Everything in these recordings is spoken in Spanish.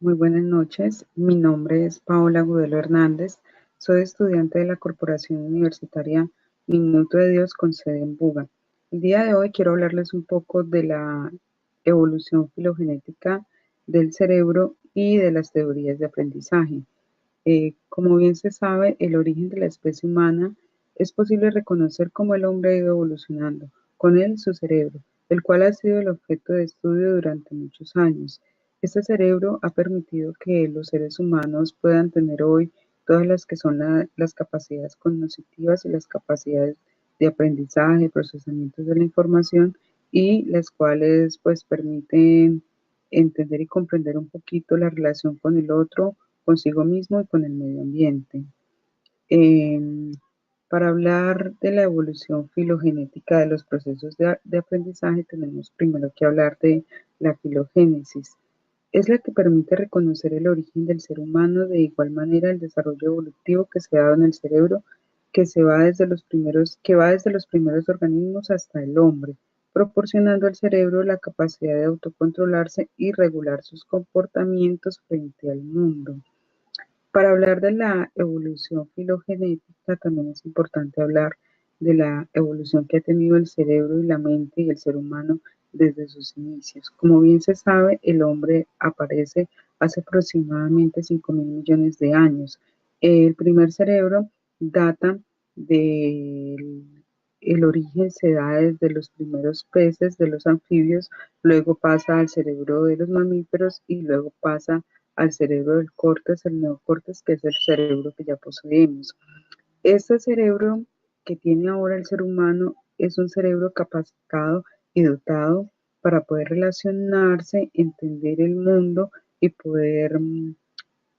Muy buenas noches. Mi nombre es Paola Gudelo Hernández. Soy estudiante de la Corporación Universitaria Minuto de Dios con sede en Buga. El día de hoy quiero hablarles un poco de la evolución filogenética del cerebro y de las teorías de aprendizaje. Como bien se sabe, el origen de la especie humana es posible reconocer cómo el hombre ha ido evolucionando, con él su cerebro, el cual ha sido el objeto de estudio durante muchos años. Este cerebro ha permitido que los seres humanos puedan tener hoy todas las que son las capacidades cognitivas y las capacidades de aprendizaje, procesamiento de la información y las cuales pues permiten entender y comprender un poquito la relación con el otro, consigo mismo y con el medio ambiente. Em, para hablar de la evolución filogenética de los procesos de aprendizaje, tenemos primero que hablar de la filogénesis. Es la que permite reconocer el origen del ser humano, de igual manera el desarrollo evolutivo que se ha dado en el cerebro, que va desde los primeros organismos hasta el hombre, proporcionando al cerebro la capacidad de autocontrolarse y regular sus comportamientos frente al mundo. Para hablar de la evolución filogenética, también es importante hablar de la evolución que ha tenido el cerebro y la mente y el ser humano desde sus inicios. Como bien se sabe, el hombre aparece hace aproximadamente 5.000 millones de años. El primer cerebro data del el origen se da desde los primeros peces, de los anfibios, luego pasa al cerebro de los mamíferos y luego pasa al cerebro del córtex, el neocórtex, que es el cerebro que ya poseemos. Este cerebro que tiene ahora el ser humano es un cerebro capacitado y dotado para poder relacionarse, entender el mundo y poder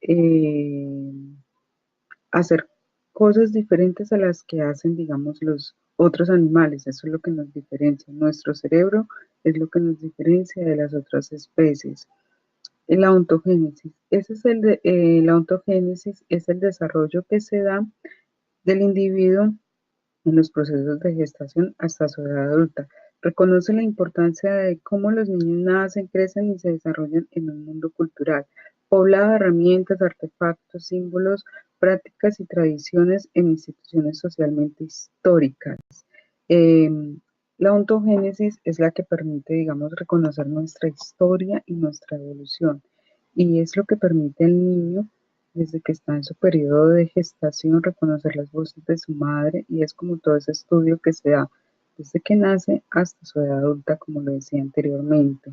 eh, hacer cosas diferentes a las que hacen, digamos, los otros animales. Eso es lo que nos diferencia. Nuestro cerebro es lo que nos diferencia de las otras especies. La ontogénesis. La ontogénesis es el desarrollo que se da del individuo en los procesos de gestación hasta su edad adulta. Reconoce la importancia de cómo los niños nacen, crecen y se desarrollan en un mundo cultural, poblado de herramientas, artefactos, símbolos, prácticas y tradiciones en instituciones socialmente históricas. Eh, la ontogénesis es la que permite, digamos, reconocer nuestra historia y nuestra evolución. Y es lo que permite al niño, desde que está en su periodo de gestación, reconocer las voces de su madre. Y es como todo ese estudio que se da desde que nace hasta su edad adulta, como lo decía anteriormente.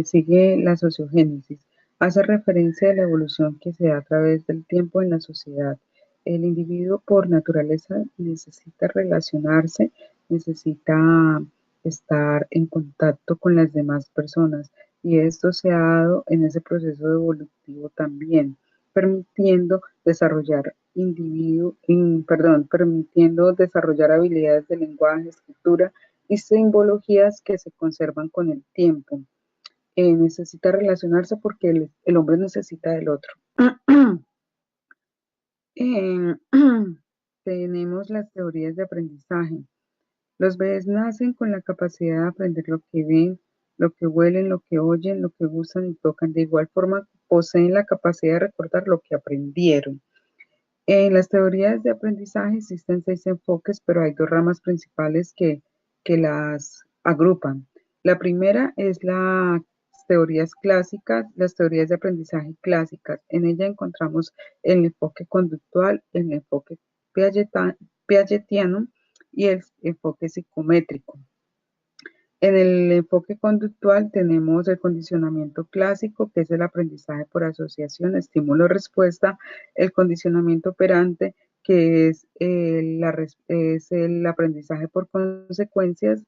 Sigue la sociogénesis. Hace referencia a la evolución que se da a través del tiempo en la sociedad. El individuo por naturaleza necesita relacionarse, necesita estar en contacto con las demás personas y esto se ha dado en ese proceso evolutivo también, permitiendo desarrollar permitiendo desarrollar habilidades de lenguaje, escritura y simbologías que se conservan con el tiempo. Necesita relacionarse porque el hombre necesita del otro. Eh, tenemos las teorías de aprendizaje. Los bebés nacen con la capacidad de aprender lo que ven, lo que huelen, lo que oyen, lo que gustan y tocan. De igual forma, poseen la capacidad de recordar lo que aprendieron. En las teorías de aprendizaje existen 6 enfoques, pero hay dos ramas principales que las agrupan. La primera es las teorías clásicas, las teorías de aprendizaje clásicas. En ella encontramos el enfoque conductual, el enfoque piagetiano y el enfoque psicométrico. En el enfoque conductual tenemos el condicionamiento clásico, que es el aprendizaje por asociación, estímulo-respuesta, el condicionamiento operante, que es el aprendizaje por consecuencias.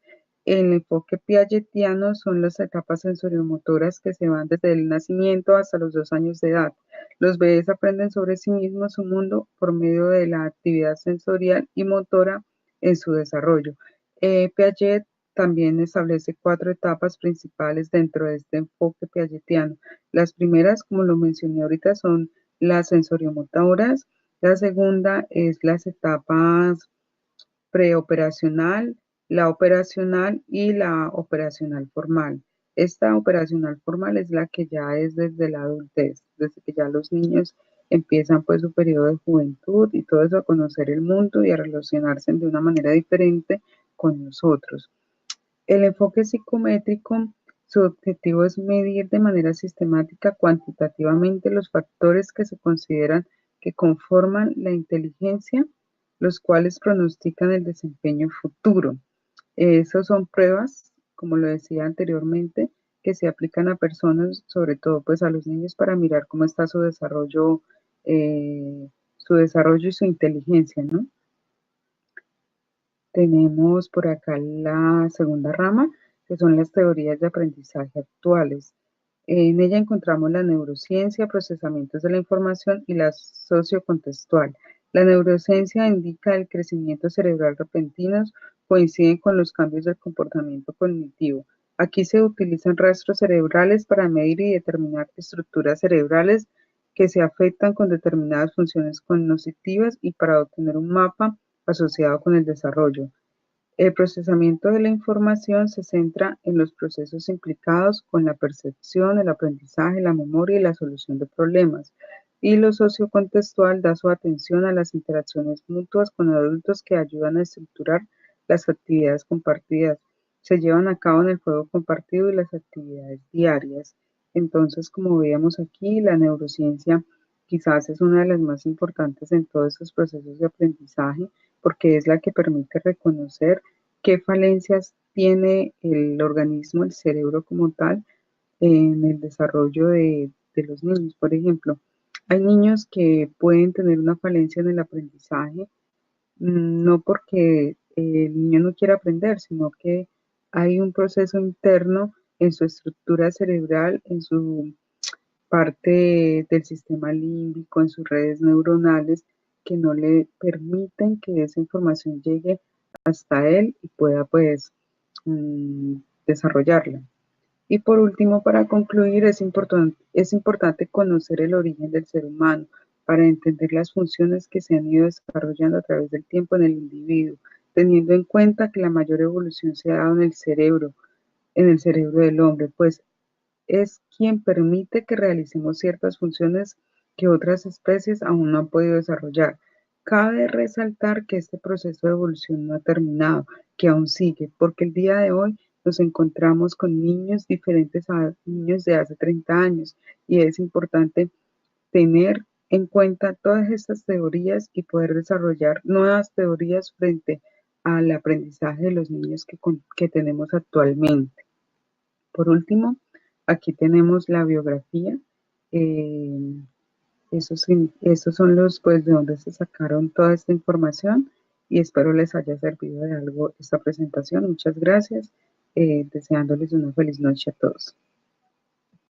El enfoque piagetiano son las etapas sensoriomotoras que se van desde el nacimiento hasta los 2 años de edad. Los bebés aprenden sobre sí mismos, su mundo, por medio de la actividad sensorial y motora en su desarrollo. Piaget también establece 4 etapas principales dentro de este enfoque piagetiano. Las primeras, como lo mencioné ahorita, son las sensoriomotoras. La segunda es las etapas preoperacional, la operacional y la operacional formal. Esta operacional formal es la que ya es desde la adultez, desde que ya los niños empiezan pues su periodo de juventud y todo eso a conocer el mundo y a relacionarse de una manera diferente con nosotros. El enfoque psicométrico, su objetivo es medir de manera sistemática cuantitativamente los factores que se consideran que conforman la inteligencia, los cuales pronostican el desempeño futuro. Esas son pruebas, como lo decía anteriormente, que se aplican a personas, sobre todo pues a los niños, para mirar cómo está su desarrollo y su inteligencia, ¿no? Tenemos por acá la segunda rama, que son las teorías de aprendizaje actuales. En ella encontramos la neurociencia, procesamientos de la información y la sociocontextual. La neurociencia indica el crecimiento cerebral repentino, coinciden con los cambios del comportamiento cognitivo. Aquí se utilizan rastros cerebrales para medir y determinar estructuras cerebrales que se afectan con determinadas funciones cognitivas y para obtener un mapa asociado con el desarrollo. El procesamiento de la información se centra en los procesos implicados con la percepción, el aprendizaje, la memoria y la solución de problemas. Y lo sociocontextual da su atención a las interacciones mutuas con adultos que ayudan a estructurar las actividades compartidas. Se llevan a cabo en el juego compartido y las actividades diarias. Entonces, como veíamos aquí, la neurociencia quizás es una de las más importantes en todos estos procesos de aprendizaje porque es la que permite reconocer qué falencias tiene el organismo, el cerebro como tal, en el desarrollo de los niños. Por ejemplo, hay niños que pueden tener una falencia en el aprendizaje, no porque el niño no quiera aprender, sino que hay un proceso interno en su estructura cerebral, en su parte del sistema límbico, en sus redes neuronales, que no le permiten que esa información llegue hasta él y pueda pues desarrollarla. Y por último, para concluir, es importante conocer el origen del ser humano para entender las funciones que se han ido desarrollando a través del tiempo en el individuo, teniendo en cuenta que la mayor evolución se ha dado en el cerebro del hombre, pues es quien permite que realicemos ciertas funciones que otras especies aún no han podido desarrollar. Cabe resaltar que este proceso de evolución no ha terminado, que aún sigue, porque el día de hoy nos encontramos con niños diferentes a niños de hace 30 años y es importante tener en cuenta todas estas teorías y poder desarrollar nuevas teorías frente al aprendizaje de los niños que tenemos actualmente. Por último, aquí tenemos la biografía. eh, esos son los, pues, de donde se sacaron toda esta información y espero les haya servido de algo esta presentación. Muchas gracias, deseándoles una feliz noche a todos.